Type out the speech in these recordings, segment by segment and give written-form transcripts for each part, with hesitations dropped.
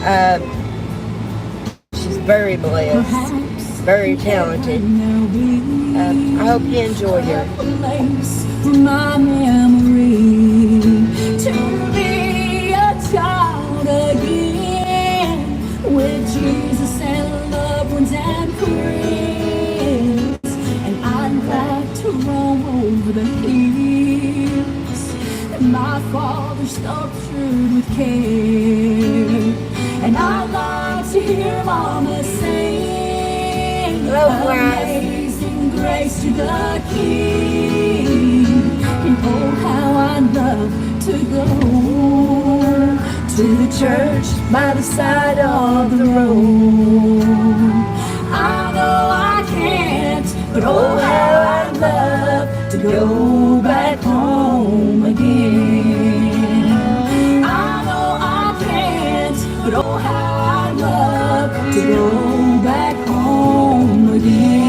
Uh, she's very blessed, very talented. I hope you enjoy her. My memory to be a child again with Jesus and loved ones and friends. And I'd like to roam over the hills that my father sculptured with care. And I'd like to hear Mama sing Amazing Grace to the King. And oh, how I'd love to go to the church by the side of the road. I know I can't, but oh, how I'd love to go back home again. I know I can't, but oh, how I'd love to go back home again.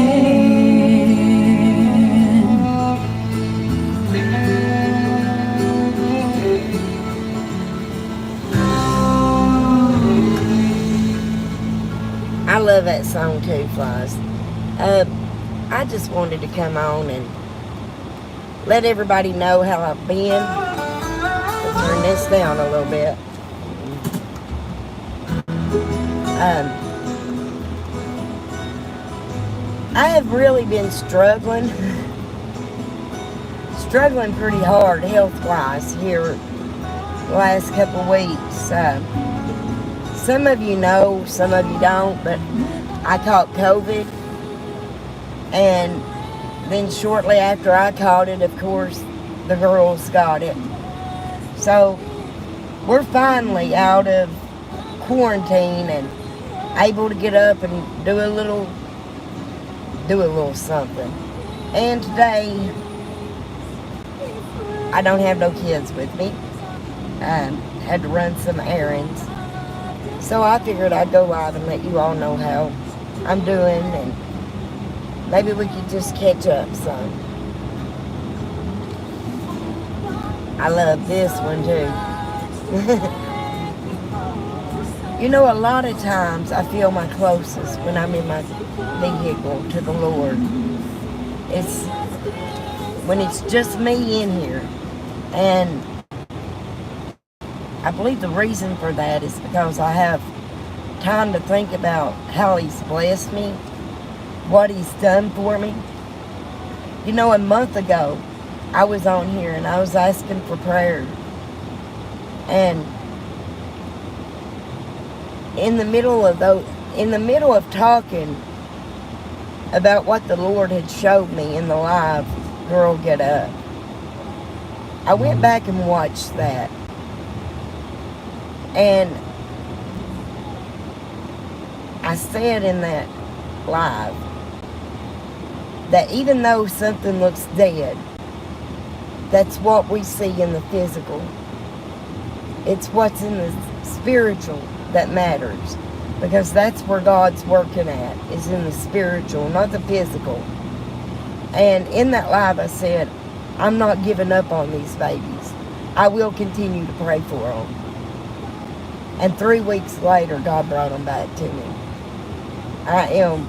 I love that song too, Flies. I just wanted to come on and let everybody know how I've been. I'll turn this down a little bit. I have really been struggling pretty hard health-wise here the last couple of weeks. Some of you know, some of you don't, but I caught COVID, and then shortly after I caught it, of course, the girls got it. So we're finally out of quarantine and able to get up and do a little something. And today, I don't have no kids with me. Had to run some errands. So I figured I'd go live and let you all know how I'm doing, and maybe we could just catch up some. I love this one too. You know, a lot of times I feel my closest when I'm in my vehicle to the Lord. It's when it's just me in here. And I believe the reason for that is because I have time to think about how He's blessed me, what He's done for me. You know, a month ago, I was on here and I was asking for prayer. And in the middle of talking about what the Lord had showed me in the live Girl Get Up, I went back and watched that. And I said in that live that even though something looks dead, that's what we see in the physical. It's what's in the spiritual that matters, because that's where God's working at, is in the spiritual, not the physical. And in that live I said, I'm not giving up on these babies. I will continue to pray for them. And 3 weeks later, God brought them back to me. I am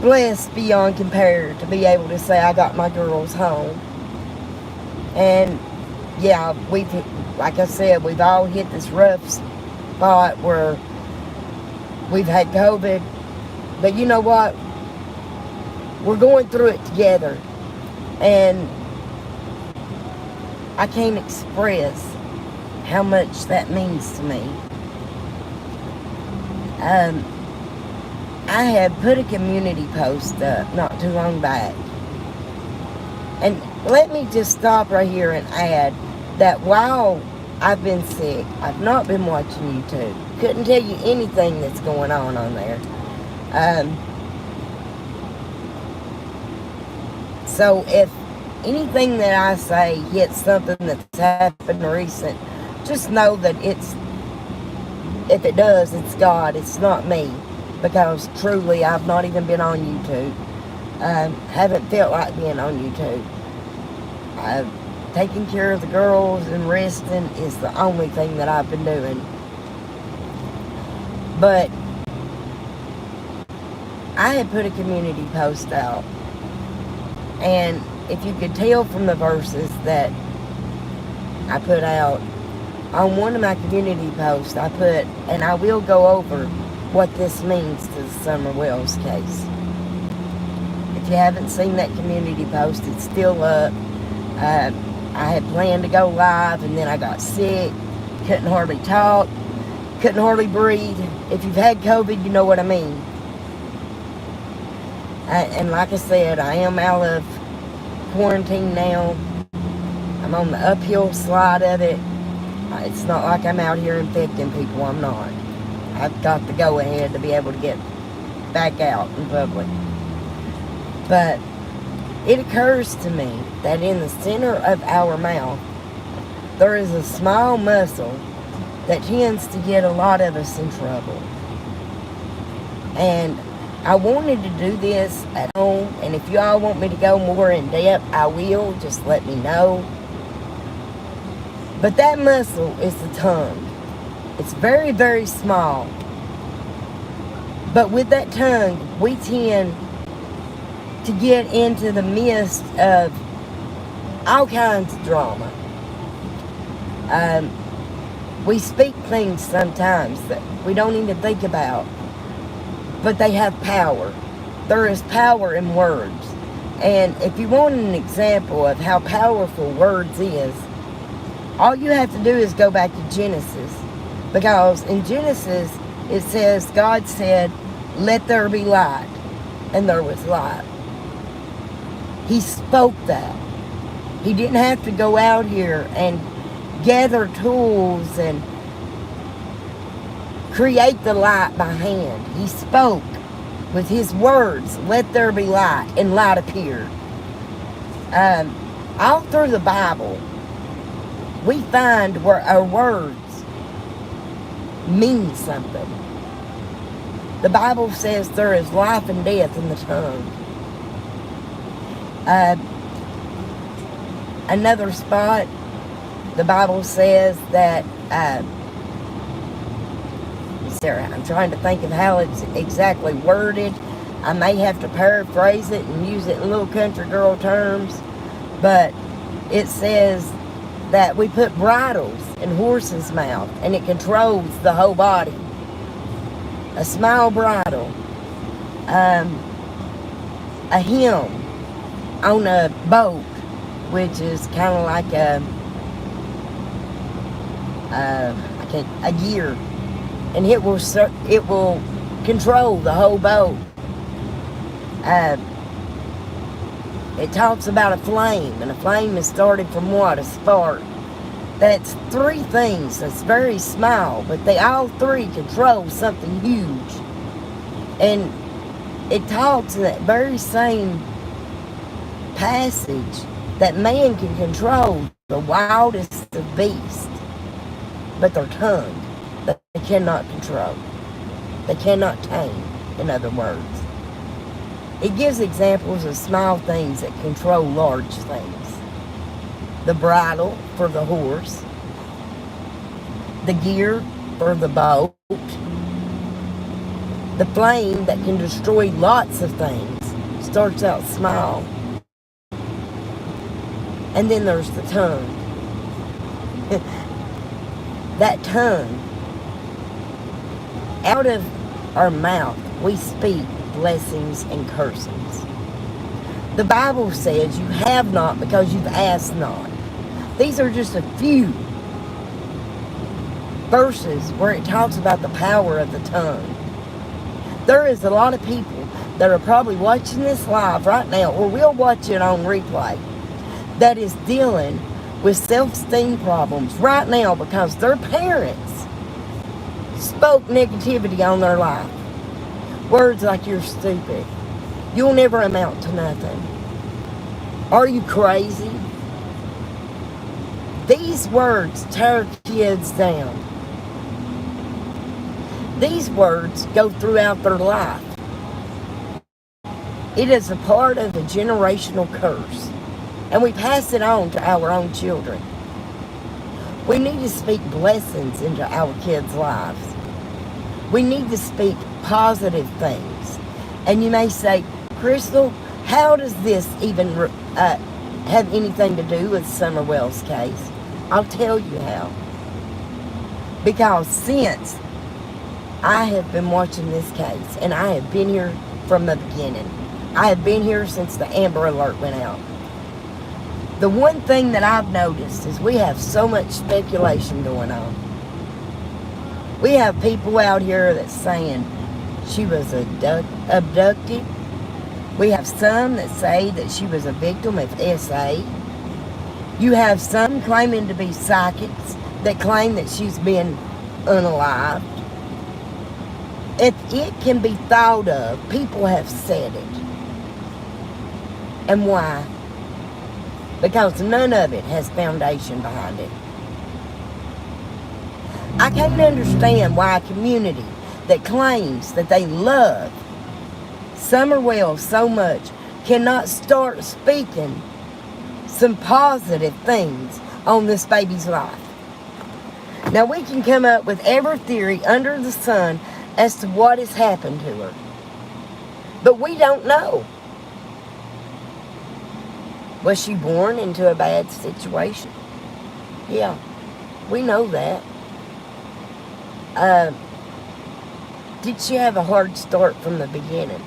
blessed beyond compare to be able to say I got my girls home. And yeah, like I said, we've all hit this rough spot where we've had COVID. But you know what? We're going through it together. And I can't express how much that means to me. I had put a community post up not too long back. And let me just stop right here and add that while I've been sick, I've not been watching YouTube. Couldn't tell you anything that's going on there. So if anything that I say hits something that's happened recent, just know that if it does, it's God. It's not me. Because truly, I've not even been on YouTube. Haven't felt like being on YouTube. Taking care of the girls and resting is the only thing that I've been doing. But I had put a community post out, and if you could tell from the verses that I put out, on one of my community posts I put, and I will go over what this means to the Summer Wells case. If you haven't seen that community post, it's still up. I had planned to go live, and then I got sick, couldn't hardly talk, couldn't hardly breathe. If you've had COVID, you know what I mean. And like I said, I am out of quarantine now. I'm on the uphill slide of it. It's not like I'm out here infecting people. I'm not. I've got the go-ahead to be able to get back out in public. But it occurs to me that in the center of our mouth, there is a small muscle that tends to get a lot of us in trouble. And I wanted to do this at home, and if you all want me to go more in depth, I will. Just let me know. But that muscle is the tongue. It's very, very small. But with that tongue, we tend to get into the midst of all kinds of drama. We speak things sometimes that we don't even think about, but they have power. There is power in words. And if you want an example of how powerful words is, all you have to do is go back to Genesis. Because in Genesis, it says, God said, let there be light. And there was light. He spoke that. He didn't have to go out here and gather tools and create the light by hand. He spoke with his words, let there be light, and light appeared. All through the Bible, we find where our words mean something. The Bible says there is life and death in the tongue. Another spot, the Bible says that, Sarah, I'm trying to think of how it's exactly worded. I may have to paraphrase it and use it in little country girl terms, but it says that we put bridles in horses' mouth and it controls the whole body. A small bridle, a hem on a boat, which is kind of like a gear, and it will control the whole boat. It talks about a flame, and a flame is started from what? A spark. That's three things that's very small, but they all three control something huge. And it talks in that very same passage that man can control the wildest of beasts, but their tongue, they cannot control. They cannot tame, in other words. It gives examples of small things that control large things. The bridle for the horse, the gear for the boat, the flame that can destroy lots of things starts out small. And then there's the tongue. That tongue, out of our mouth, we speak blessings and cursings. The Bible says you have not because you've asked not. These are just a few verses where it talks about the power of the tongue. There is a lot of people that are probably watching this live right now, or will watch it on replay, that is dealing with self-esteem problems right now because their parents spoke negativity on their life. Words like, you're stupid. You'll never amount to nothing. Are you crazy? These words tear kids down. These words go throughout their life. It is a part of a generational curse. And we pass it on to our own children. We need to speak blessings into our kids' lives. We need to speak positive things. And you may say, Crystal, how does this even have anything to do with Summer Wells' case? I'll tell you how. Because since I have been watching this case, and I have been here from the beginning, I have been here since the Amber Alert went out. The one thing that I've noticed is we have so much speculation going on. We have people out here that's saying she was abducted. We have some that say that she was a victim of SA. You have some claiming to be psychics that claim that she's been unalived. If it can be thought of, people have said it. And why? Because none of it has foundation behind it. I can't understand why a community that claims that they love Summer Wells so much cannot start speaking some positive things on this baby's life. Now, we can come up with every theory under the sun as to what has happened to her. But we don't know. Was she born into a bad situation? Yeah, we know that. Did she have a hard start from the beginning?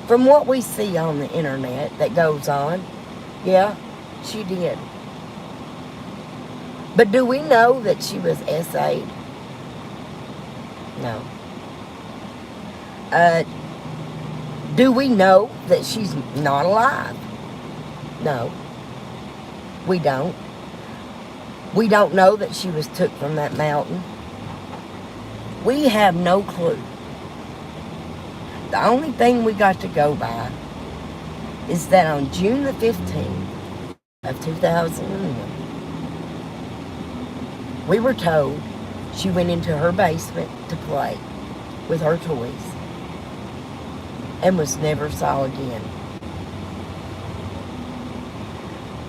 From what we see on the internet that goes on, yeah, she did. But do we know that she was SA'd? No. Do we know that she's not alive? No. We don't. We don't know that she was took from that mountain. We have no clue. The only thing we got to go by is that on June the 15th of 2001, we were told she went into her basement to play with her toys and was never saw again.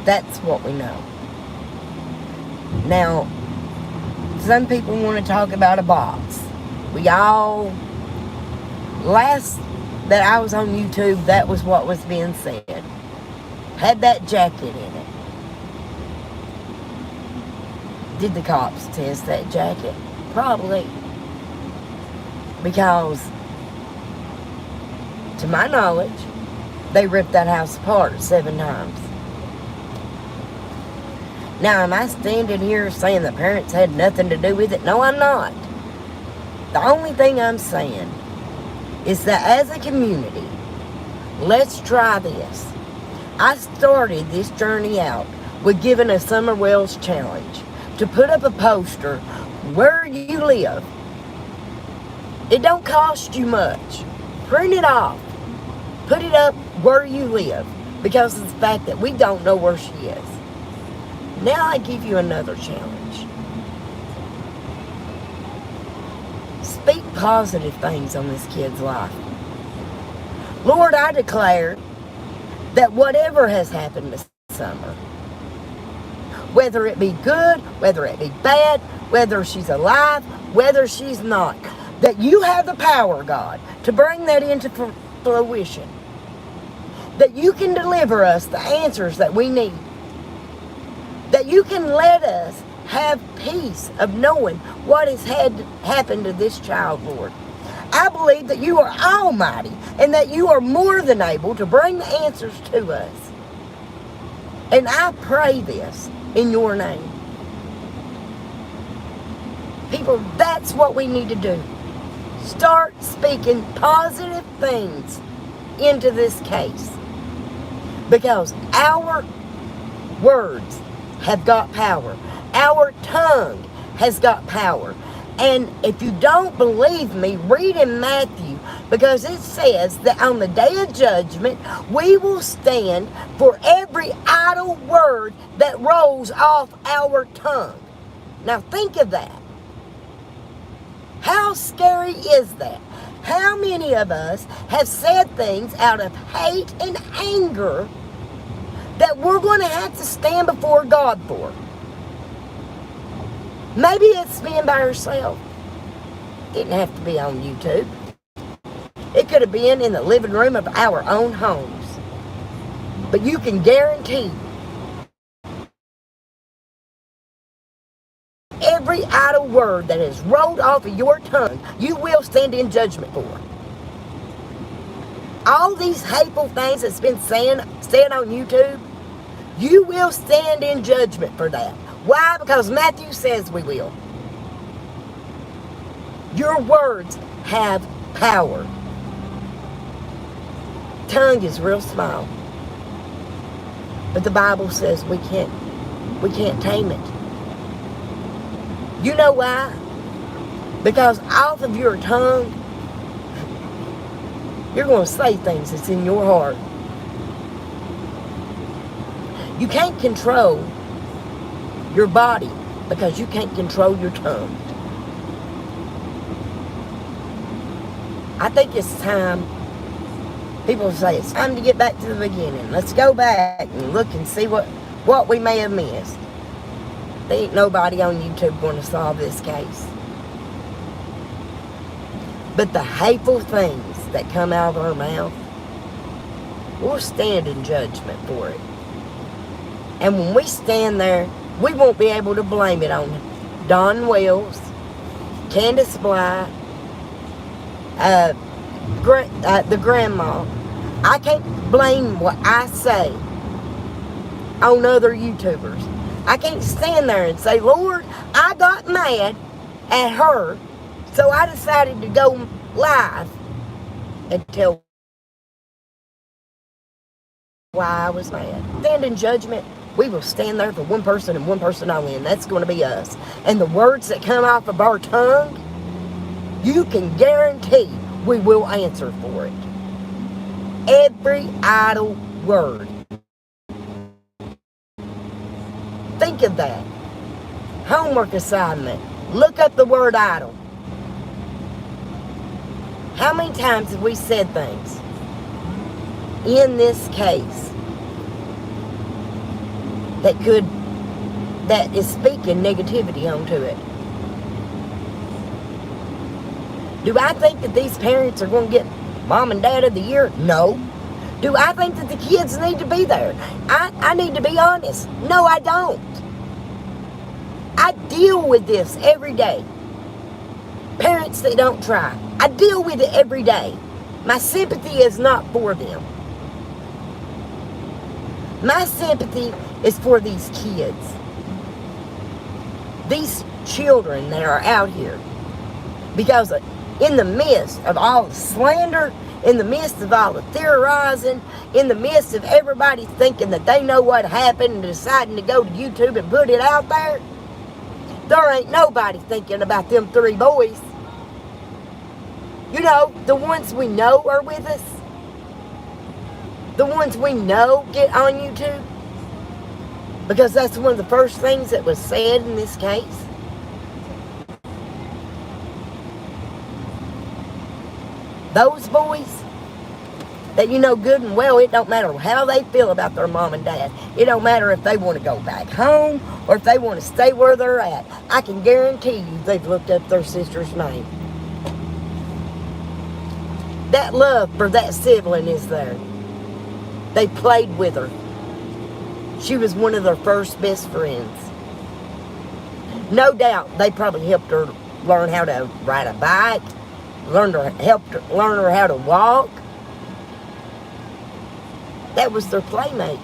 That's what we know. Now, some people want to talk about a box. Last that I was on YouTube, that was what was being said. Had that jacket in it. Did the cops test that jacket? Probably. Because, to my knowledge, they ripped that house apart 7 times. Now, am I standing here saying the parents had nothing to do with it? No, I'm not. The only thing I'm saying is that as a community, let's try this. I started this journey out with giving a Summer Wells challenge to put up a poster where you live. It don't cost you much. Print it off. Put it up where you live because of the fact that we don't know where she is. Now I give you another challenge. Speak positive things on this kid's life. Lord, I declare that whatever has happened to Summer, whether it be good, whether it be bad, whether she's alive, whether she's not, that you have the power, God, to bring that into fruition. That you can deliver us the answers that we need. That you can let us have peace of knowing what has happened to this child, Lord. I believe that you are almighty and that you are more than able to bring the answers to us. And I pray this in your name. People, that's what we need to do. Start speaking positive things into this case. Because our words have got power. Our tongue has got power. And if you don't believe me, read in Matthew, because it says that on the day of judgment, we will stand for every idle word that rolls off our tongue. Now think of that. How scary is that? How many of us have said things out of hate and anger that we're going to have to stand before God for? Maybe it's being by herself. didn't have to be on YouTube. It could have been in the living room of our own homes. But you can guarantee every idle word that has rolled off of your tongue, you will stand in judgment for. All these hateful things that's been said on YouTube, you will stand in judgment for that. Why? Because Matthew says we will. Your words have power. Tongue is real small. But the Bible says we can't tame it. You know why? Because off of your tongue, you're going to say things that's in your heart. You can't control your body because you can't control your tongue. I think it's time, people say it's time to get back to the beginning. Let's go back and look and see what we may have missed. There ain't nobody on YouTube going to solve this case. But the hateful things that come out of our mouth, we'll stand in judgment for it. And when we stand there, we won't be able to blame it on Don Wells, Candace Bly, the grandma. I can't blame what I say on other YouTubers. I can't stand there and say, Lord, I got mad at her, so I decided to go live and tell why I was mad. Stand in judgment. We will stand there for one person and one person only, and that's going to be us. And the words that come off of our tongue, you can guarantee we will answer for it. Every idle word. Think of that. Homework assignment. Look up the word idle. How many times have we said things in this case that is speaking negativity onto it? Do I think that these parents are going to get Mom and Dad of the Year? No. Do I think that the kids need to be there? I need to be honest. No, I don't. I deal with this every day. Parents that don't try. I deal with it every day. My sympathy is not for them. My sympathy is for these kids. These children that are out here. Because in the midst of all the slander, in the midst of all the theorizing, in the midst of everybody thinking that they know what happened and deciding to go to YouTube and put it out there ain't nobody thinking about them 3 boys. You know, the ones we know are with us. The ones we know get on YouTube. Because that's one of the first things that was said in this case. Those boys that you know good and well, it don't matter how they feel about their mom and dad. It don't matter if they want to go back home or if they want to stay where they're at. I can guarantee you they've looked up their sister's name. That love for that sibling is there. They played with her. She was one of their first best friends. No doubt they probably helped her learn how to ride a bike, helped her learn how to walk. That was their playmate.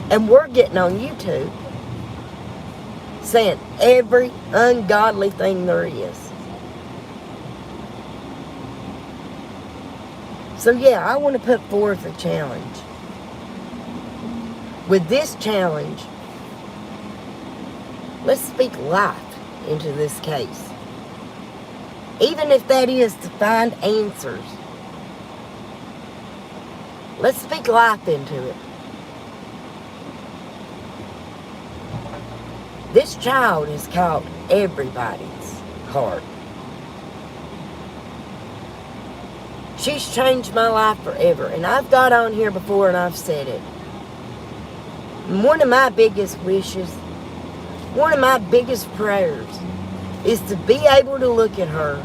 And we're getting on YouTube saying every ungodly thing there is. So yeah, I want to put forth a challenge. With this challenge, let's speak life into this case. Even if that is to find answers. Let's speak life into it. This child has caught everybody's heart. She's changed my life forever. And I've got on here before and I've said it. And one of my biggest wishes, one of my biggest prayers is to be able to look at her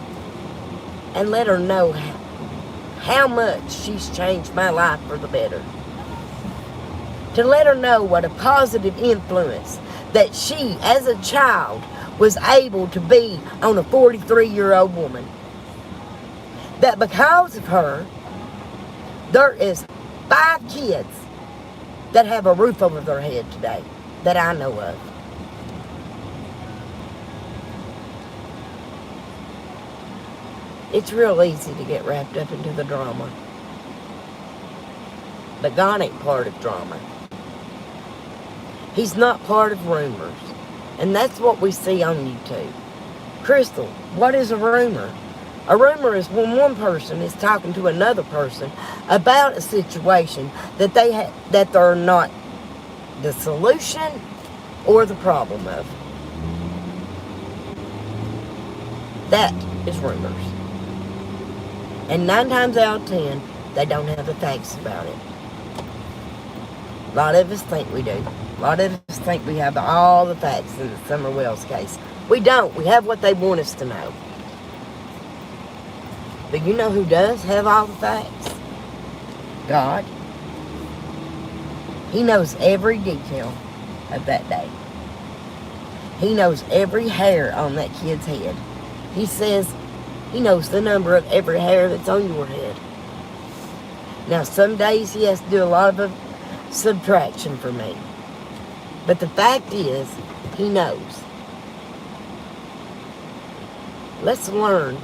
and let her know how much she's changed my life for the better. To let her know what a positive influence that she, as a child, was able to be on a 43-year-old woman. That because of her, there is 5 kids that have a roof over their head today that I know of. It's real easy to get wrapped up into the drama. But God ain't part of drama. He's not part of rumors. And that's what we see on YouTube. Crystal, what is a rumor? A rumor is when one person is talking to another person about a situation that that they're not the solution or the problem of. That is rumors. And 9 times out of 10, they don't have the facts about it. A lot of us think we do. A lot of us think we have all the facts in the Summer Wells case. We don't. We have what they want us to know. But you know who does have all the facts? God. He knows every detail of that day. He knows every hair on that kid's head. He says he knows the number of every hair that's on your head. Now, some days he has to do a lot of subtraction for me. But the fact is, he knows. Let's learn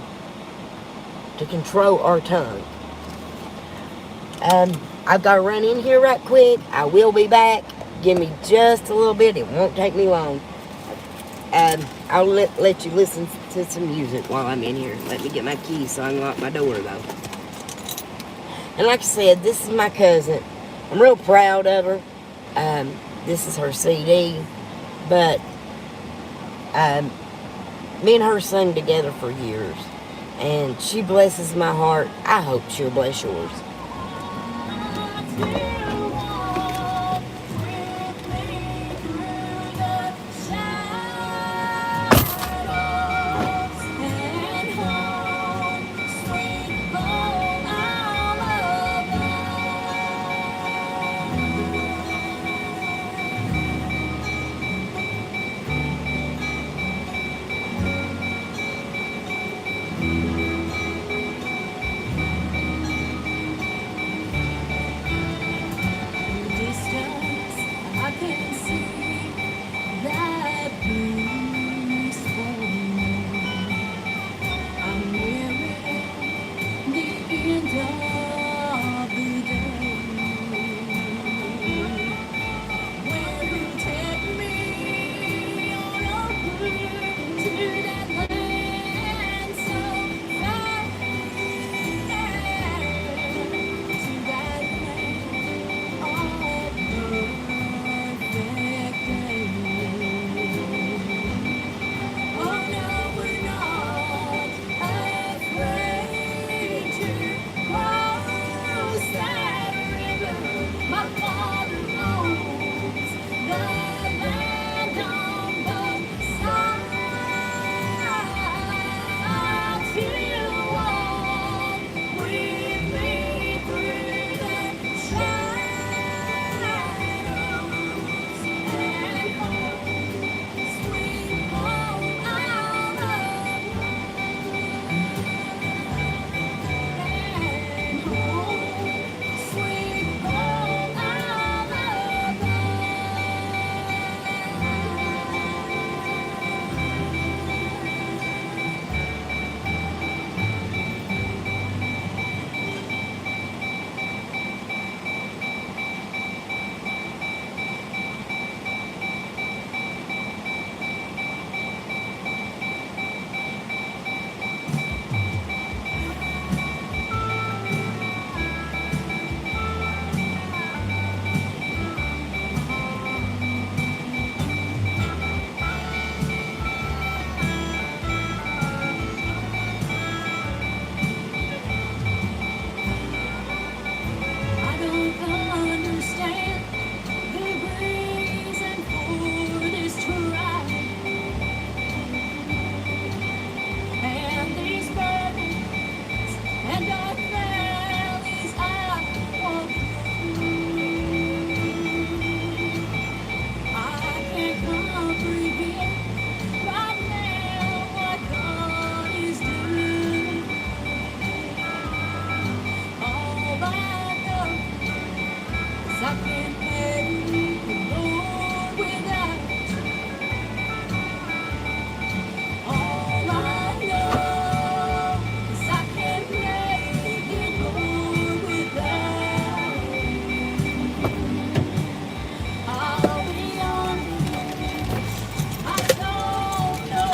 to control our tongue. I've got to run in here right quick. I will be back. Give me just a little bit. It won't take me long. I'll let you listen to some music while I'm in here. Let me get my keys so I can lock my door, though. And like I said, this is my cousin. I'm real proud of her. This is her CD. But me and her sung together for years. And she blesses my heart. I hope she'll bless yours.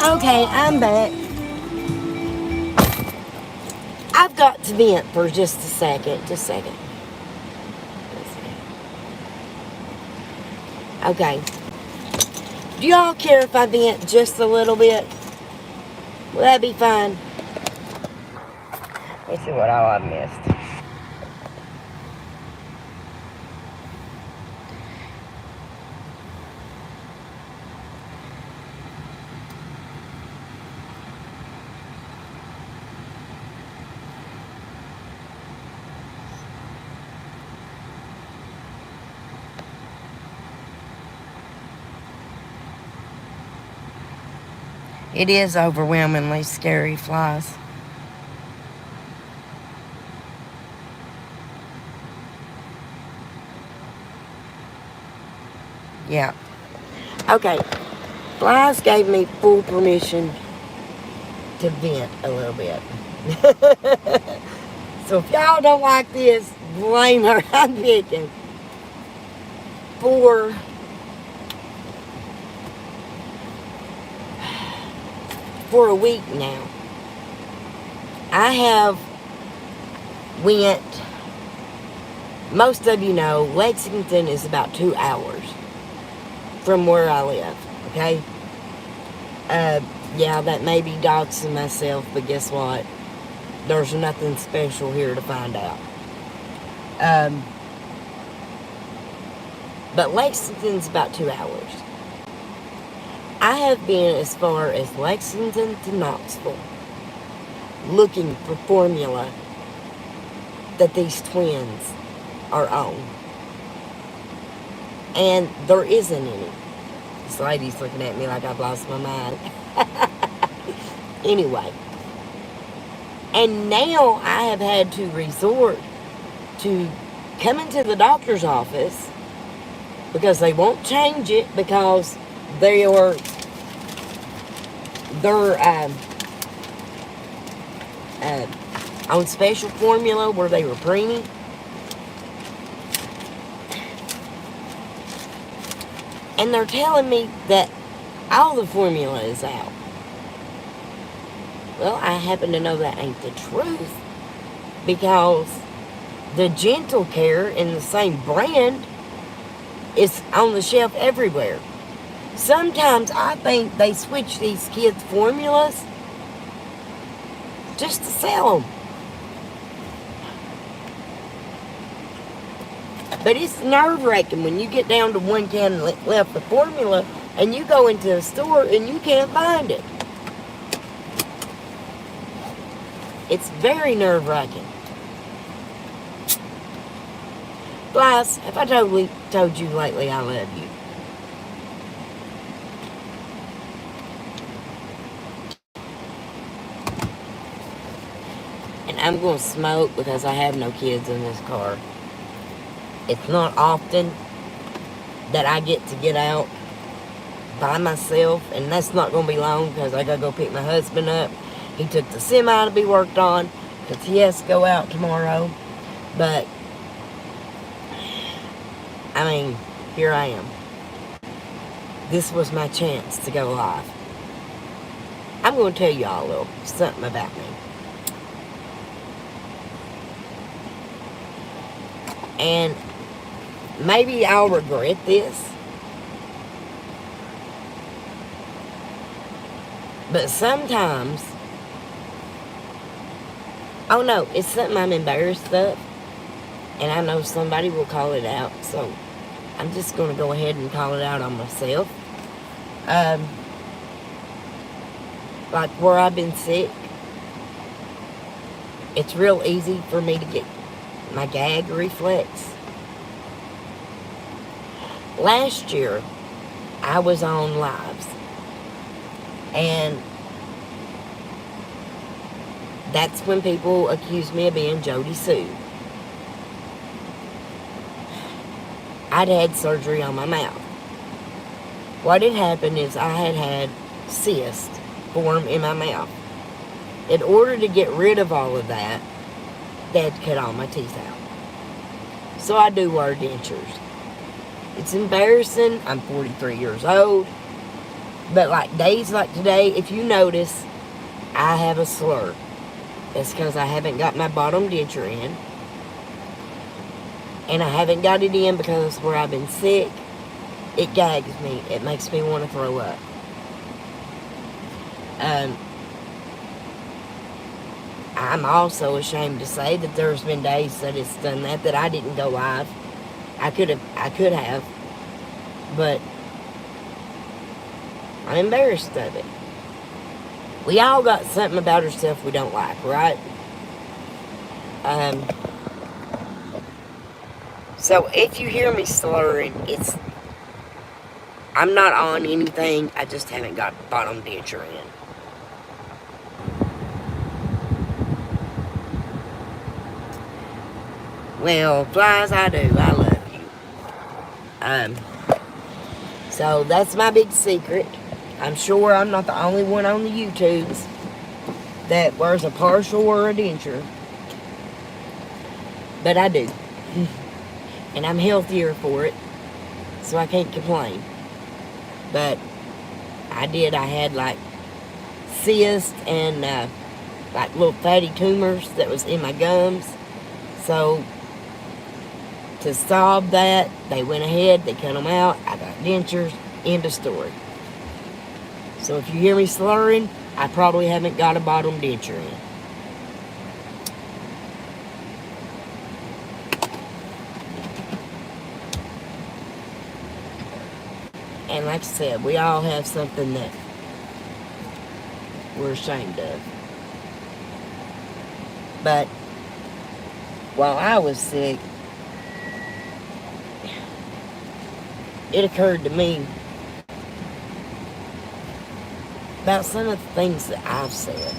Okay, I'm back. I've got to vent for just a second. Just a second. Okay. Do y'all care if I vent just a little bit? Will that be fine? Let's see what all I missed. It is overwhelmingly scary, flies. Yeah. Okay. Flies gave me full permission to vent a little bit. So if y'all don't like this, blame her. I'm picking. For a week now, I have went, most of you know, Lexington is about 2 hours from where I live, okay? Yeah, that may be doxing myself, but guess what? There's nothing special here to find out. But Lexington's about 2 hours. I have been as far as Lexington to Knoxville looking for formula that these twins are on. And there isn't any. This lady's looking at me like I've lost my mind. Anyway. And now I have had to resort to coming to the doctor's office because they won't change it because they're on special formula where they were preemie. And they're telling me that all the formula is out. Well, I happen to know that ain't the truth because the Gentle Care in the same brand is on the shelf everywhere. Sometimes I think they switch these kids' formulas just to sell them. But it's nerve-wracking when you get down to one can left of formula and you go into a store and you can't find it. It's very nerve-wracking. Flies, have I totally told you lately I love you? And I'm going to smoke because I have no kids in this car. It's not often that I get to get out by myself, and that's not going to be long because I got to go pick my husband up. He took the semi to be worked on because he has to go out tomorrow. But, I mean, here I am. This was my chance to go live. I'm going to tell y'all a little something about me. And maybe I'll regret this. But sometimes, oh no, it's something I'm embarrassed of. And I know somebody will call it out. So I'm just going to go ahead and call it out on myself. Like where I've been sick, it's real easy for me to get my gag reflex. Last year, I was on lives. And that's when people accused me of being Jody Sue. I'd had surgery on my mouth. What had happened is I had cyst form in my mouth. In order to get rid of all of that, they had to cut all my teeth out. So I do wear dentures. It's embarrassing. I'm 43 years old. But like days like today, if you notice, I have a slur. That's because I haven't got my bottom denture in. And I haven't got it in because where I've been sick, it gags me. It makes me want to throw up. I'm also ashamed to say that there's been days that it's done that I didn't go live. I could have, but I'm embarrassed of it. We all got something about ourselves we don't like, right? So if you hear me slurring, I'm not on anything. I just haven't got bottom denture in. Well, flies, I do. I love you. So that's my big secret. I'm sure I'm not the only one on the YouTubes that wears a partial or a denture. But I do. And I'm healthier for it. So I can't complain. But I had like cysts and like little fatty tumors that was in my gums. So to solve that, they went ahead, they cut them out. I got dentures, end of story. So if you hear me slurring, I probably haven't got a bottom denture in. And like I said, we all have something that we're ashamed of. But while I was sick, it occurred to me about some of the things that I've said.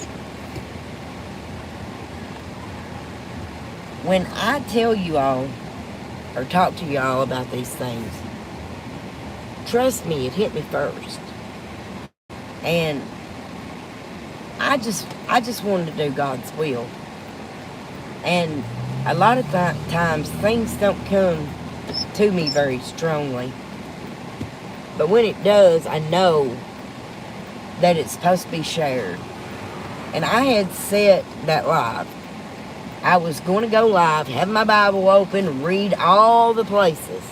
When I tell you all or talk to you all about these things, trust me, it hit me first. And I just wanted to do God's will. And a lot of times things don't come to me very strongly. But when it does, I know that it's supposed to be shared. And I had said that live. I was going to go live, have my Bible open, read all the places.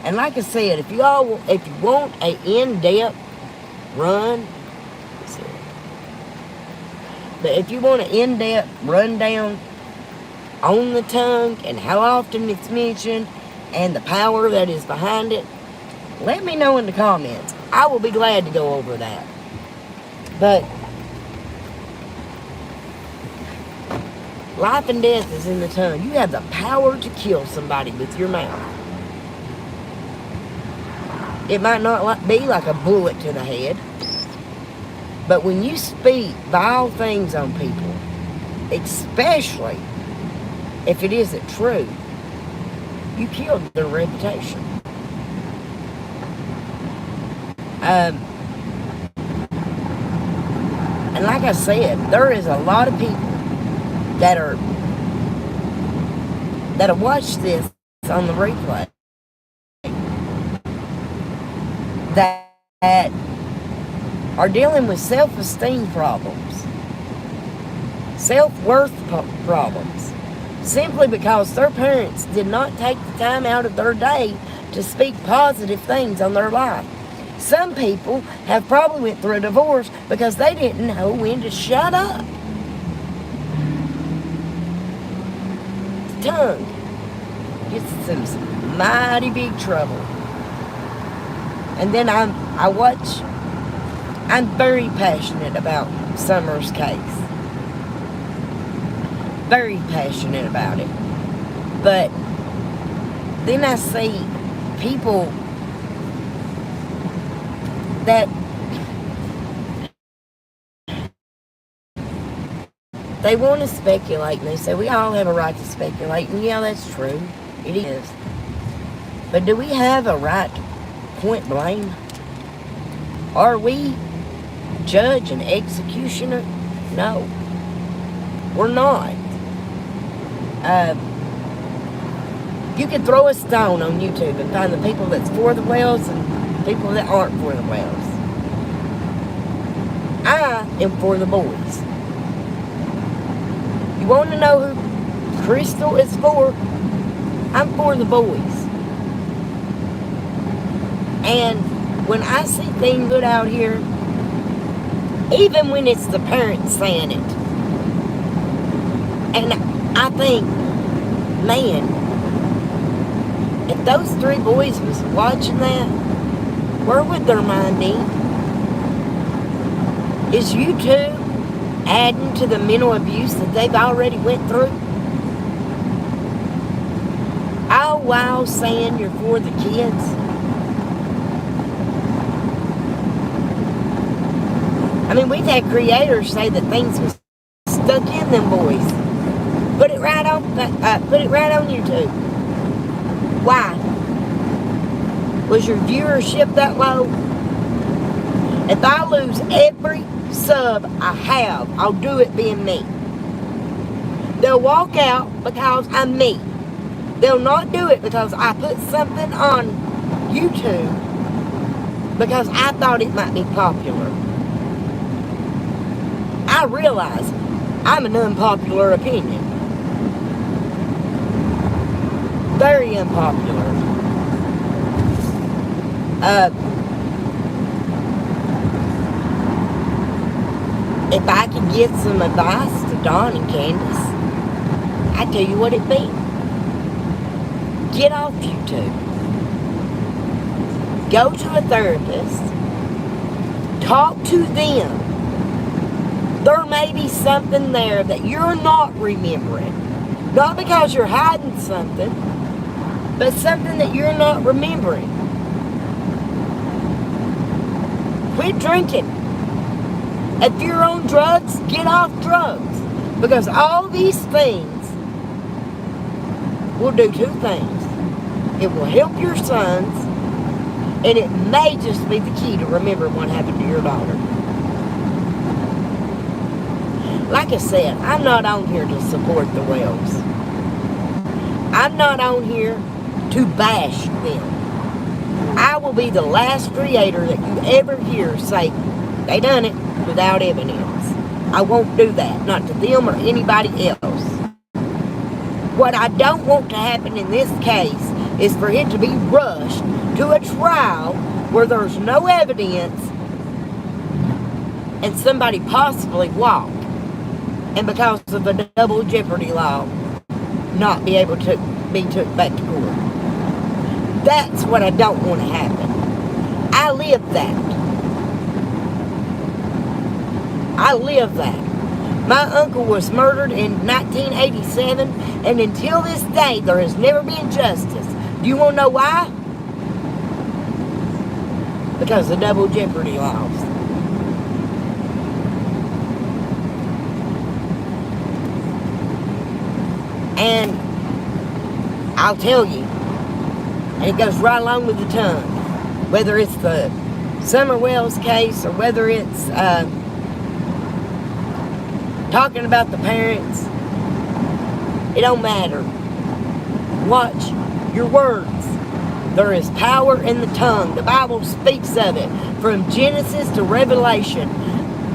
And like I said, if you want an in-depth run, but if you want an in-depth rundown on the tongue and how often it's mentioned and the power that is behind it, let me know in the comments. I will be glad to go over that. But life and death is in the tongue. You have the power to kill somebody with your mouth. It might not be like a bullet to the head, but when you speak vile things on people, especially if it isn't true, you killed their reputation. And like I said, there is a lot of people that'll watch this on the replay that are dealing with self-esteem problems, self-worth problems, simply because their parents did not take the time out of their day to speak positive things on their life. Some people have probably went through a divorce because they didn't know when to shut up. The tongue gets in some mighty big trouble. And then I'm very passionate about Summer's case. Very passionate about it. But then I see people that they want to speculate, and they say we all have a right to speculate, and yeah, that's true. It is. But do we have a right to point blame? Are we judge and executioner? No, we're not. You can throw a stone on YouTube and find the people that's for the whales and people that aren't for the whales. am for the boys. You want to know who Crystal is for? I'm for the boys. And when I see things good out here, even when it's the parents saying it, and I think, man, if those 3 boys was watching that, where would their mind be? Is YouTube adding to the mental abuse that they've already went through? All while saying you're for the kids? I mean, we've had creators say that things was stuck in them boys. Put it right on YouTube. Why? Was your viewership that low? If I lose every sub I have, I'll do it being me. They'll walk out because I'm me. They'll not do it because I put something on YouTube because I thought it might be popular. I realize I'm an unpopular opinion. Very unpopular. If I could give some advice to Don and Candace, I tell you what it'd be. Get off YouTube. Go to a therapist. Talk to them. There may be something there that you're not remembering. Not because you're hiding something, but something that you're not remembering. Quit drinking. If you're on drugs, get off drugs. Because all these things will do 2 things. It will help your sons, and it may just be the key to remembering what happened to your daughter. Like I said, I'm not on here to support the Wells. I'm not on here to bash them. I will be the last creator that you ever hear say, they done it, without evidence. I won't do that, not to them or anybody else. What I don't want to happen in this case is for it to be rushed to a trial where there's no evidence and somebody possibly walk, and because of a double jeopardy law, not be able to be took back to court. That's what I don't want to happen. I live that. I live that. My uncle was murdered in 1987, and until this day, there has never been justice. Do you want to know why? Because of double jeopardy laws. And I'll tell you, and it goes right along with the tongue, whether it's the Summer Wells case or whether it's talking about the parents, it don't matter. Watch your words. There is power in the tongue. The Bible speaks of it. From Genesis to Revelation,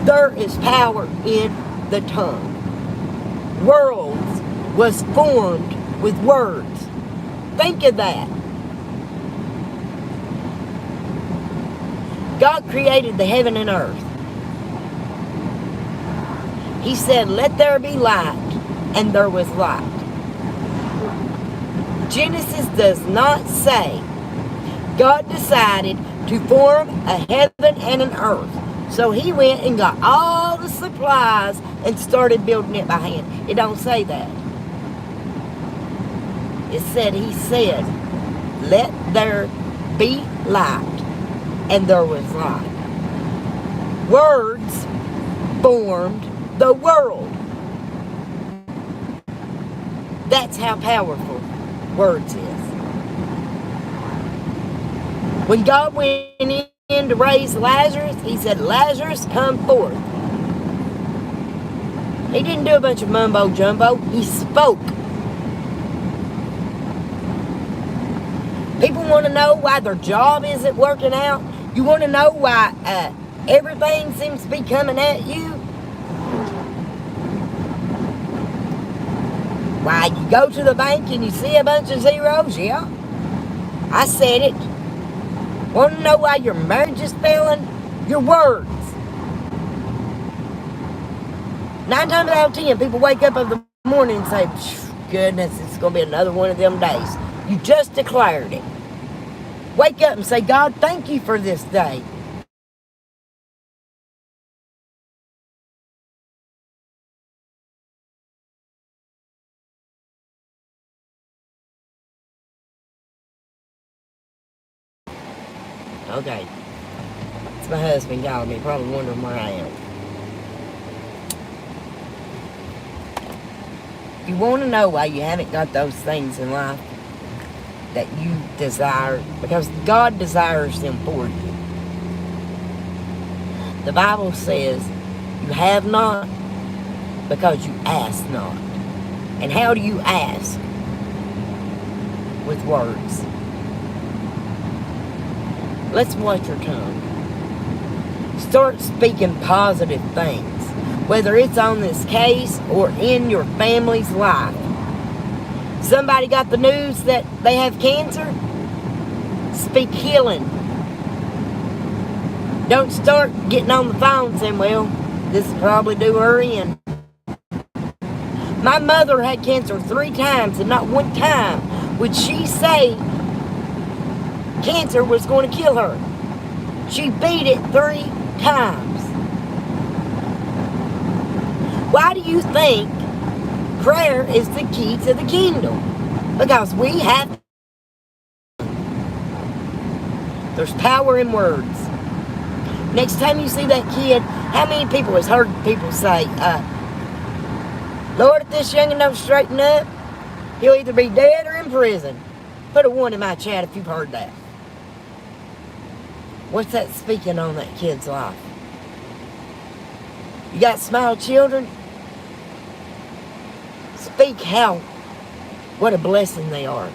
there is power in the tongue. Worlds was formed with words. Think of that. God created the heaven and earth. He said, let there be light, and there was light. Genesis does not say God decided to form a heaven and an earth. So he went and got all the supplies and started building it by hand. It don't say that. It said, he said, let there be light, and there was light. Words formed the world. That's how powerful words is. When God went in to raise Lazarus, he said, Lazarus, come forth. He didn't do a bunch of mumbo jumbo. He spoke. People want to know why their job isn't working out. You want to know why everything seems to be coming at you, why, you go to the bank and you see a bunch of zeros, yeah. I said it. Want to know why your marriage is failing? Your words. 9 times out of 10, people wake up in the morning and say, goodness, it's going to be another one of them days. You just declared it. Wake up and say, God, thank you for this day. Okay. It's my husband calling me, probably wondering where I am. You want to know why you haven't got those things in life that you desire, because God desires them for you. The Bible says you have not because you ask not. And how do you ask? With words. Let's watch your tongue. Start speaking positive things, whether it's on this case or in your family's life. Somebody got the news that they have cancer? Speak healing. Don't start getting on the phone saying, well, this will probably do her in. My mother had cancer 3 times, and not one time would she say cancer was going to kill her. She beat it 3 times. Why do you think prayer is the key to the kingdom? Because we have. There's power in words. Next time you see that kid, how many people has heard people say, Lord, if this young'un don't straighten up, he'll either be dead or in prison. Put a 1 in my chat if you've heard that. What's that speaking on that kid's life? You got small children? Speak what a blessing they are.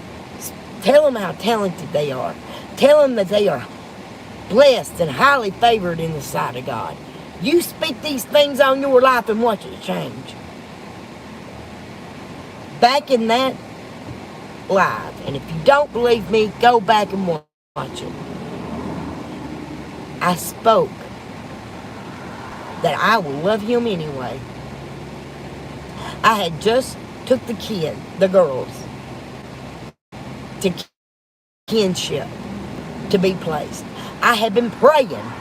Tell them how talented they are. Tell them that they are blessed and highly favored in the sight of God. You speak these things on your life and watch it change. Back in that live, and if you don't believe me, go back and watch it. I spoke that I will love him anyway. I had just took the girls, to kinship, to be placed. I had been praying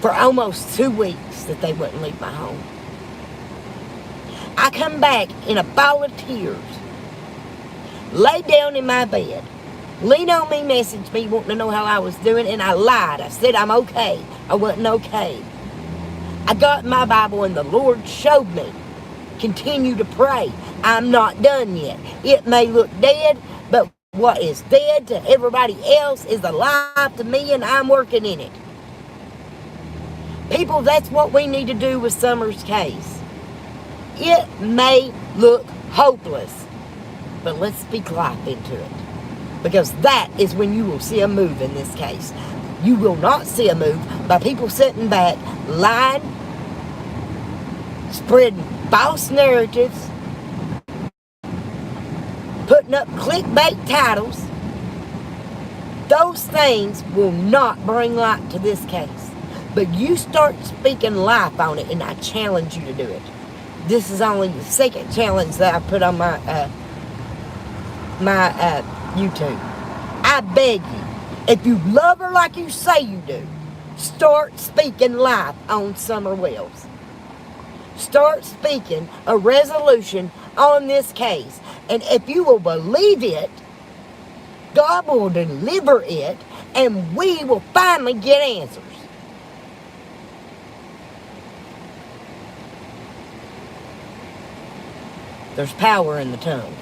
for almost 2 weeks that they wouldn't leave my home. I come back in a ball of tears, lay down in my bed, lean on me, message me, wanting to know how I was doing, and I lied. I said I'm okay. I wasn't okay. I got my Bible and the Lord showed me, continue to pray. I'm not done yet. It may look dead, but what is dead to everybody else is alive to me, and I'm working in it. People, that's what we need to do with Summer's case. It may look hopeless, but let's speak life into it. Because that is when you will see a move in this case. You will not see a move by people sitting back, lying, spreading false narratives, putting up clickbait titles. Those things will not bring light to this case. But you start speaking life on it, and I challenge you to do it. This is only the second challenge that I put on my YouTube. I beg you, if you love her like you say you do, start speaking life on Summer Wells. Start speaking a resolution on this case. And if you will believe it, God will deliver it, and we will finally get answers. There's power in the tongue.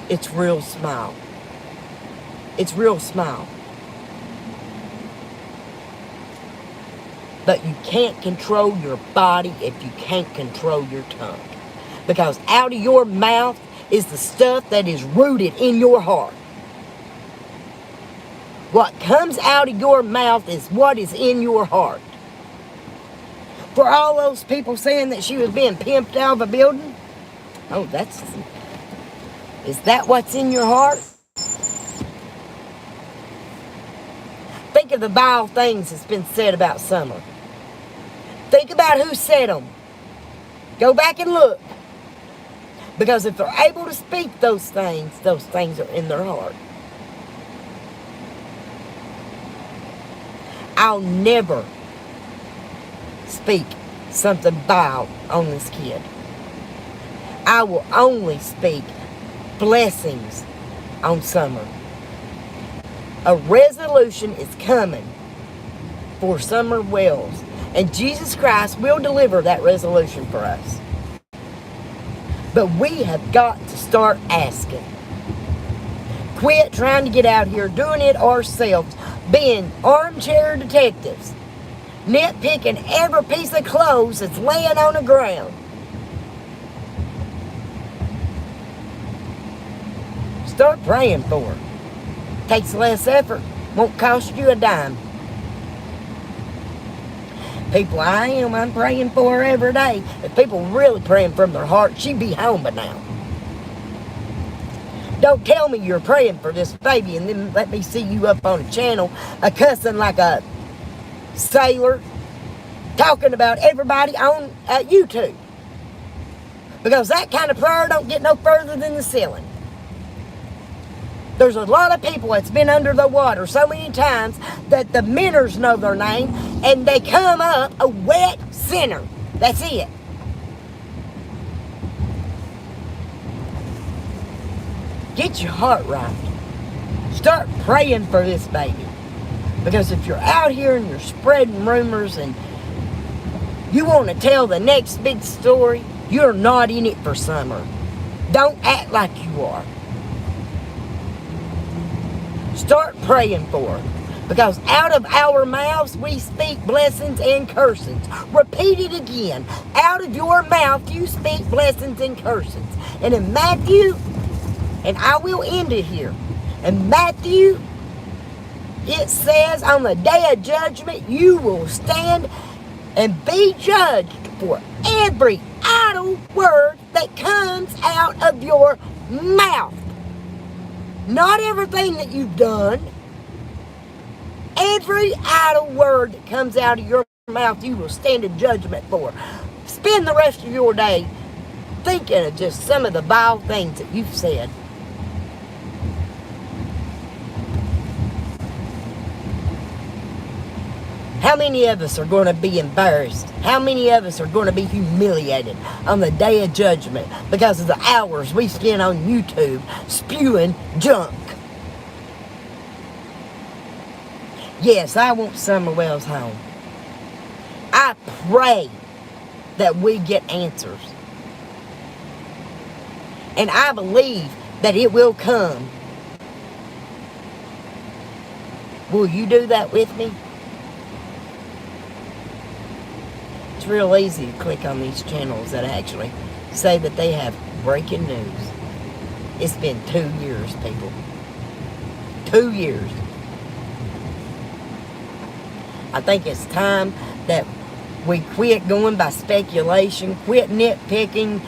It's real small. It's real small. But you can't control your body if you can't control your tongue. Because out of your mouth is the stuff that is rooted in your heart. What comes out of your mouth is what is in your heart. For all those people saying that she was being pimped out of a building, oh, is that what's in your heart? Think of the vile things that's been said about Summer. Think about who said them. Go back and look. Because if they're able to speak those things are in their heart. I'll never speak something vile on this kid. I will only speak blessings on Summer. A resolution is coming for Summer Wells, and Jesus Christ will deliver that resolution for us. But we have got to start asking. Quit trying to get out here doing it ourselves, being armchair detectives, nitpicking every piece of clothes that's laying on the ground. Start praying for her. Takes less effort, won't cost you a dime. People I'm praying for her every day. If people really praying from their heart, she'd be home by now. Don't tell me you're praying for this baby and then let me see you up on a channel cussing like a sailor, talking about everybody on YouTube. Because that kind of prayer don't get no further than the ceiling. There's a lot of people that's been under the water so many times that the miners know their name and they come up a wet sinner. That's it. Get your heart right. Start praying for this baby. Because if you're out here and you're spreading rumors and you want to tell the next big story, you're not in it for Summer. Don't act like you are. Start praying for her. Because out of our mouths we speak blessings and cursings. Repeat it again. Out of your mouth you speak blessings and cursings. And in Matthew, and I will end it here. In Matthew, it says on the day of judgment you will stand and be judged for every idle word that comes out of your mouth. Not everything that you've done. Every idle word that comes out of your mouth, you will stand in judgment for. Spend the rest of your day thinking of just some of the vile things that you've said. How many of us are going to be embarrassed? How many of us are going to be humiliated on the day of judgment because of the hours we spend on YouTube spewing junk? Yes, I want Summer Wells home. I pray that we get answers. And I believe that it will come. Will you do that with me? It's real easy to click on these channels that actually say that they have breaking news. It's been 2 years, people. 2 years. I think it's time that we quit going by speculation, quit nitpicking,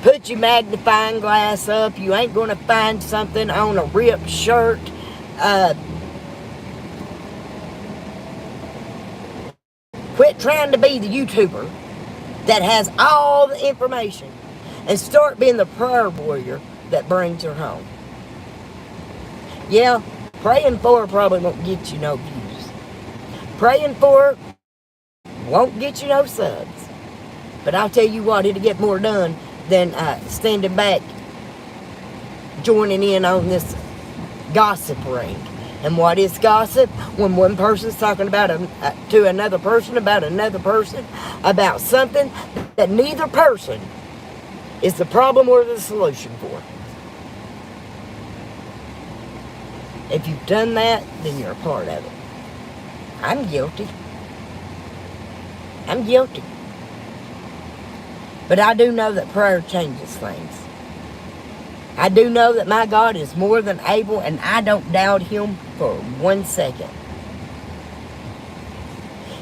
put your magnifying glass up. You ain't going to find something on a ripped shirt. Quit trying to be the YouTuber that has all the information and start being the prayer warrior that brings her home. Yeah, praying for her probably won't get you no views. Praying for her won't get you no subs. But I'll tell you what, it'll get more done than standing back, joining in on this gossip ring. And what is gossip? When one person's talking about to another person about something that neither person is the problem or the solution for. If you've done that, then you're a part of it. I'm guilty. I'm guilty. But I do know that prayer changes things. I do know that my God is more than able, and I don't doubt him for 1 second.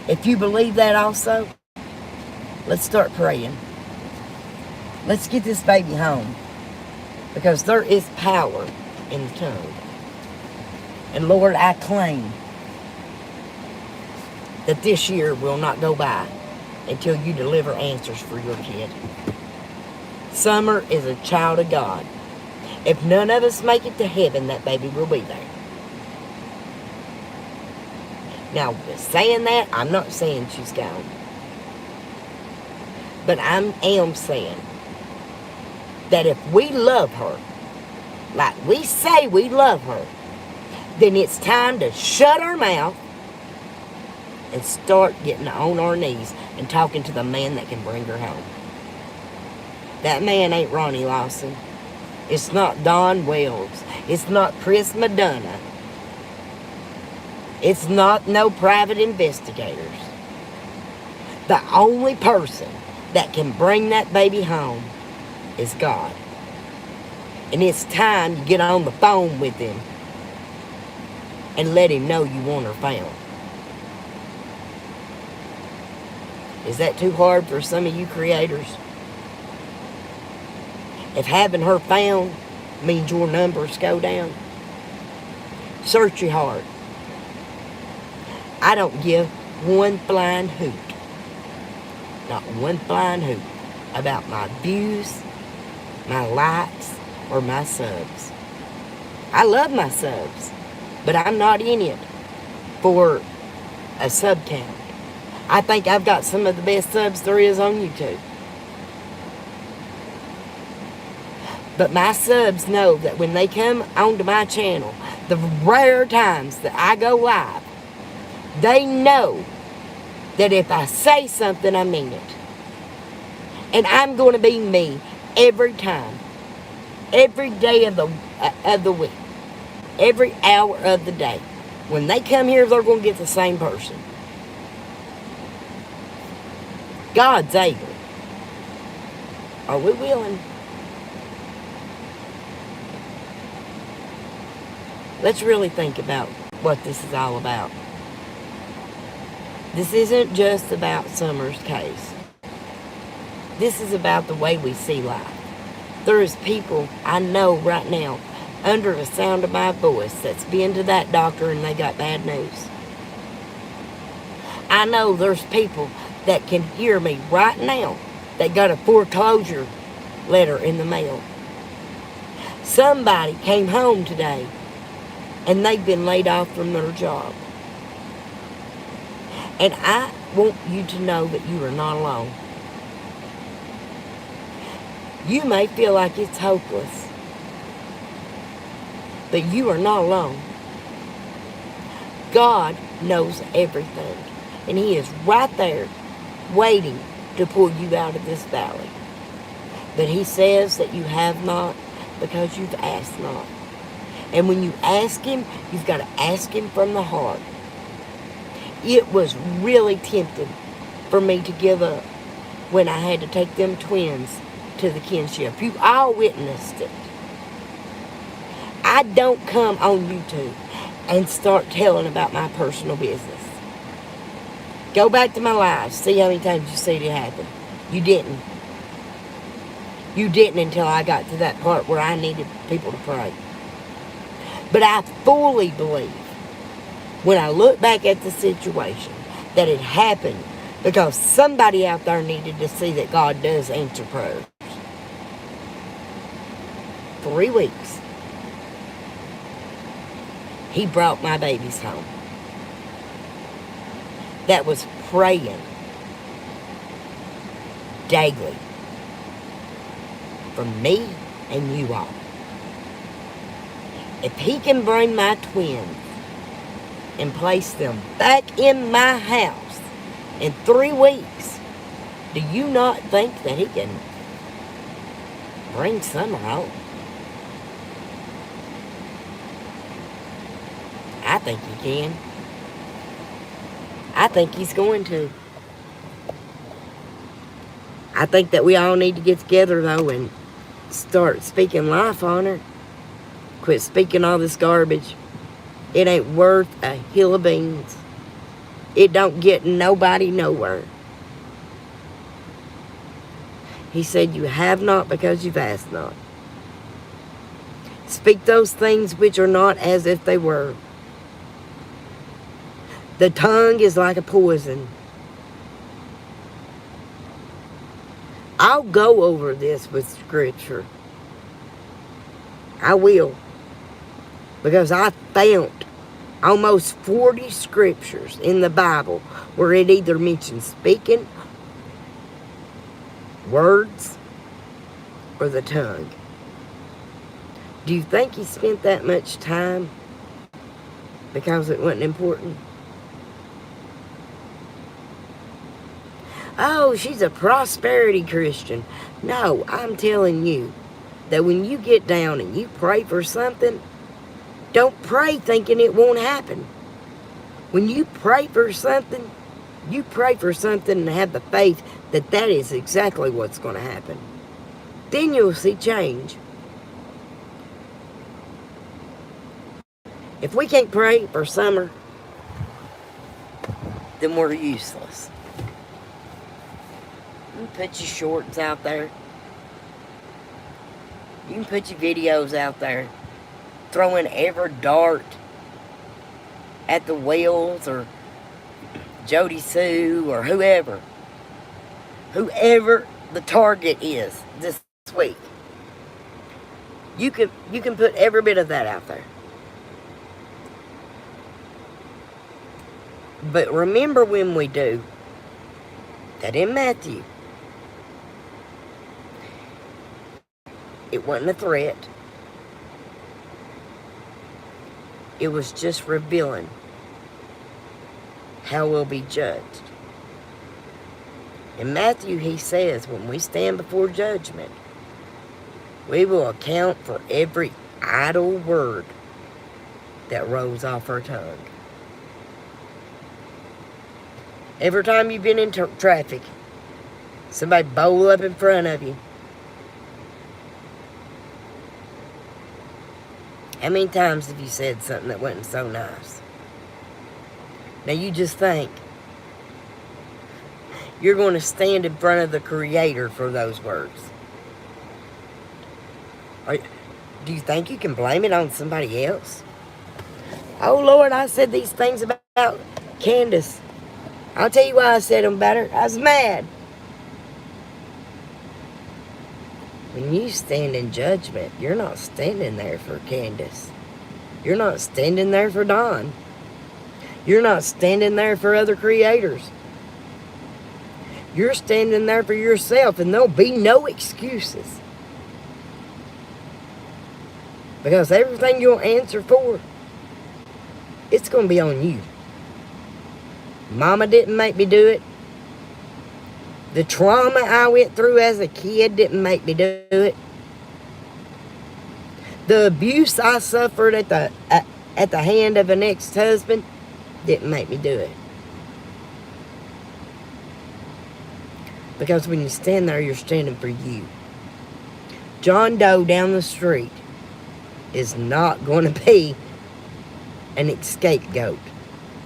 If you believe that also, let's start praying. Let's get this baby home, because there is power in the tongue. And Lord, I claim that this year will not go by until you deliver answers for your kid. Summer is a child of God. If none of us make it to heaven, that baby will be there. Now, saying that, I'm not saying she's gone. But I am saying that if we love her, like we say we love her, then it's time to shut our mouth and start getting on our knees and talking to the man that can bring her home. That man ain't Ronnie Lawson. It's not Don Wells. It's not Chris Madonna. It's not no private investigators. The only person that can bring that baby home is God. And it's time you get on the phone with him and let him know you want her found. Is that too hard for some of you creators? If having her found means your numbers go down, search your heart. I don't give one flying hoot, not one flying hoot, about my views, my likes, or my subs. I love my subs, but I'm not in it for a sub count. I think I've got some of the best subs there is on YouTube. But my subs know that when they come onto my channel, the rare times that I go live, they know that if I say something, I mean it. And I'm going to be me every time. Every day of the week. Every hour of the day. When they come here, they're going to get the same person. God's able. Are we willing? Let's really think about what this is all about. This isn't just about Summer's case. This is about the way we see life. There is people I know right now, under the sound of my voice, that's been to that doctor and they got bad news. I know there's people that can hear me right now that got a foreclosure letter in the mail. Somebody came home today and they've been laid off from their job. And I want you to know that you are not alone. You may feel like it's hopeless, but you are not alone. God knows everything, and He is right there waiting to pull you out of this valley. But He says that you have not because you've asked not. And when you ask Him, you've got to ask Him from the heart. It was really tempting for me to give up when I had to take them twins to the kinship. You all witnessed it. I don't come on YouTube and start telling about my personal business. Go back to my lives. See how many times you see it happen. You didn't. You didn't until I got to that part where I needed people to pray. But I fully believe, when I look back at the situation, that it happened because somebody out there needed to see that God does answer prayers. 3 weeks. He brought my babies home. That was praying daily for me and you all. If He can bring my twins and place them back in my house in 3 weeks, do you not think that He can bring Summer home? I think He can. I think He's going to. I think that we all need to get together, though, and start speaking life on her. Quit speaking all this garbage. It ain't worth a hill of beans. It don't get nobody nowhere. He said, you have not because you've asked not. Speak those things which are not as if they were. The tongue is like a poison. I'll go over this with scripture. I will. Because I found almost 40 scriptures in the Bible where it either mentions speaking, words, or the tongue. Do you think he spent that much time because it wasn't important? Oh, she's a prosperity Christian. No, I'm telling you that when you get down and you pray for something, don't pray thinking it won't happen. When you pray for something, you pray for something and have the faith that that is exactly what's going to happen. Then you'll see change. If we can't pray for summer, then we're useless. You can put your shorts out there. You can put your videos out there. Throwing every dart at the Wells or Jody Sue or whoever. Whoever the target is this week. You can put every bit of that out there. But remember when we do that in Matthew, it wasn't a threat. It was just revealing how we'll be judged. In Matthew, he says, when we stand before judgment, we will account for every idle word that rolls off our tongue. Every time you've been in traffic, somebody bowl up in front of you. How many times have you said something that wasn't so nice? Now you just think you're going to stand in front of the Creator for those words. Do you think you can blame it on somebody else? Oh Lord, I said these things about Candace. I'll tell you why I said them about her. I was mad. When you stand in judgment, you're not standing there for Candace. You're not standing there for Don. You're not standing there for other creators. You're standing there for yourself, and there'll be no excuses. Because everything you'll answer for, it's going to be on you. Mama didn't make me do it. The trauma I went through as a kid didn't make me do it. The abuse I suffered at the hand of an ex-husband didn't make me do it. Because when you stand there, you're standing for you. John Doe down the street is not going to be an scapegoat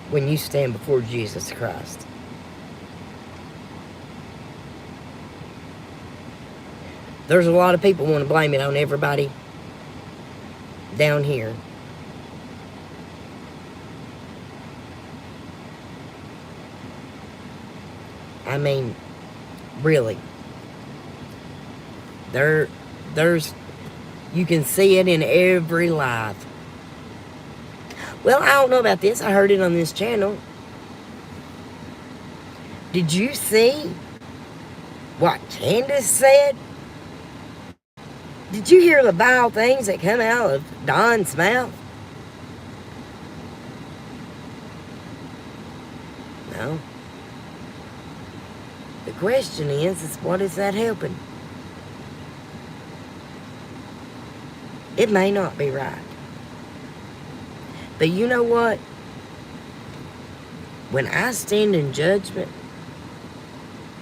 when you stand before Jesus Christ. There's a lot of people want to blame it on everybody down here. I mean, really. There's, you can see it in every life. Well, I don't know about this. I heard it on this channel. Did you see what Candace said? Did you hear the vile things that come out of Don's mouth? No. The question is what is that helping? It may not be right. But you know what? When I stand in judgment,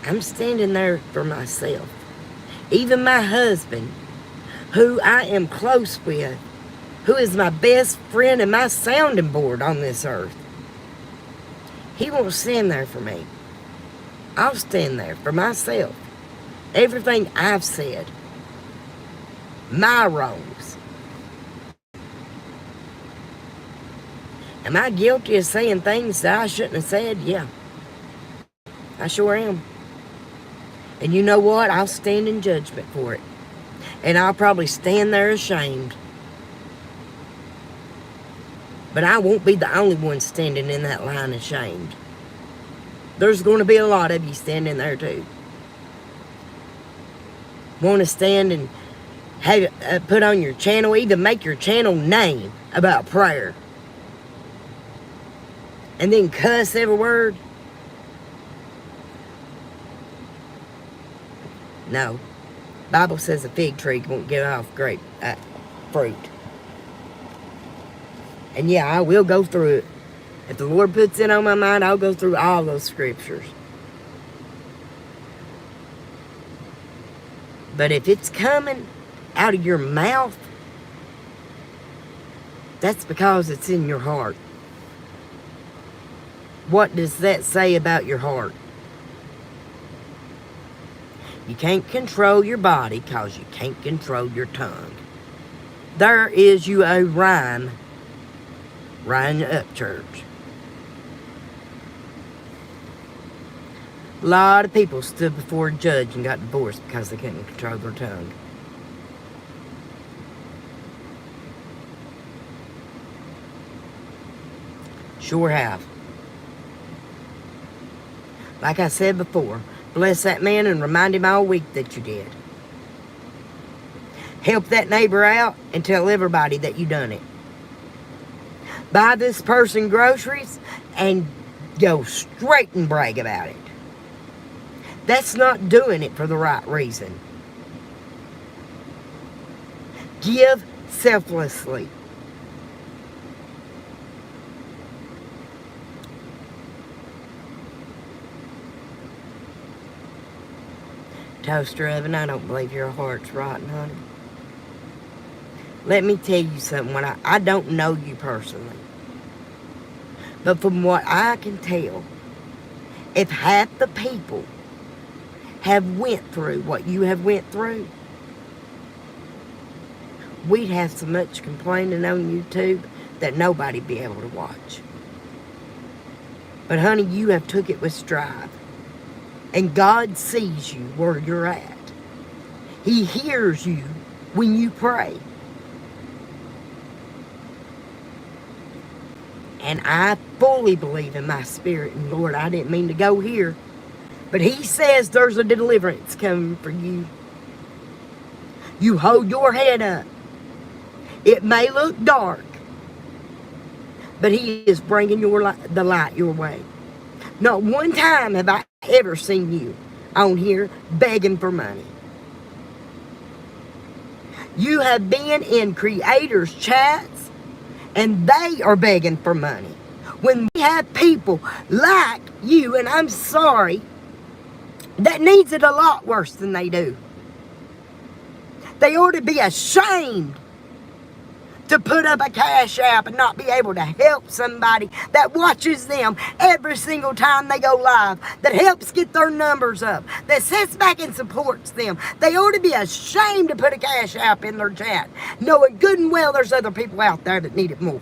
I'm standing there for myself. Even my husband who I am close with, who is my best friend and my sounding board on this earth, he won't stand there for me. I'll stand there for myself. Everything I've said, my wrongs. Am I guilty of saying things that I shouldn't have said? Yeah, I sure am. And you know what? I'll stand in judgment for it. And I'll probably stand there ashamed. But I won't be the only one standing in that line ashamed. There's going to be a lot of you standing there too. Want to stand and have put on your channel, even make your channel name about prayer. And then cuss every word? No. Bible says a fig tree won't give off great fruit. And yeah, I will go through it. If the Lord puts it on my mind, I'll go through all those scriptures. But if it's coming out of your mouth, that's because it's in your heart. What does that say about your heart? You can't control your body because you can't control your tongue. There is you a rhyme. Rhyme up, church. A lot of people stood before a judge and got divorced because they couldn't control their tongue. Sure have. Like I said before, bless that man and remind him all week that you did. Help that neighbor out and tell everybody that you done it. Buy this person groceries and go straight and brag about it. That's not doing it for the right reason. Give selflessly. Toaster oven, I don't believe your heart's rotten, honey. Let me tell you something. When I don't know you personally, but from what I can tell, if half the people have went through what you have went through, we'd have so much complaining on YouTube that nobody'd be able to watch. But honey, you have took it with strive. And God sees you where you're at. He hears you when you pray. And I fully believe in my spirit. And Lord, I didn't mean to go here. But He says there's a deliverance coming for you. You hold your head up. It may look dark, but He is bringing the light your way. Not one time have I ever seen you on here begging for money. You have been in creators' chats and they are begging for money. When we have people like you, and I'm sorry, that needs it a lot worse than they do. They ought to be ashamed to put up a cash app and not be able to help somebody that watches them every single time they go live, that helps get their numbers up, that sits back and supports them. They ought to be ashamed to put a cash app in their chat, knowing good and well there's other people out there that need it more.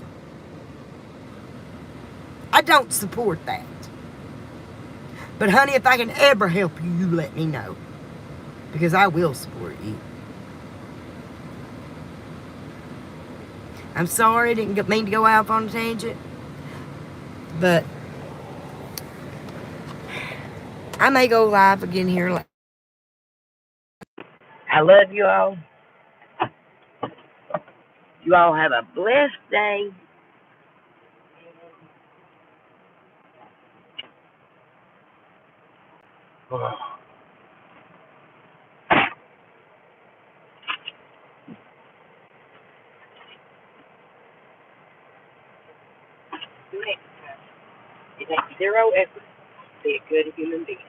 I don't support that. But honey, if I can ever help you, you let me know. Because I will support you. I'm sorry, I didn't mean to go off on a tangent. But I may go live again here later. I love you all. You all have a blessed day. It takes zero effort to be a good human being.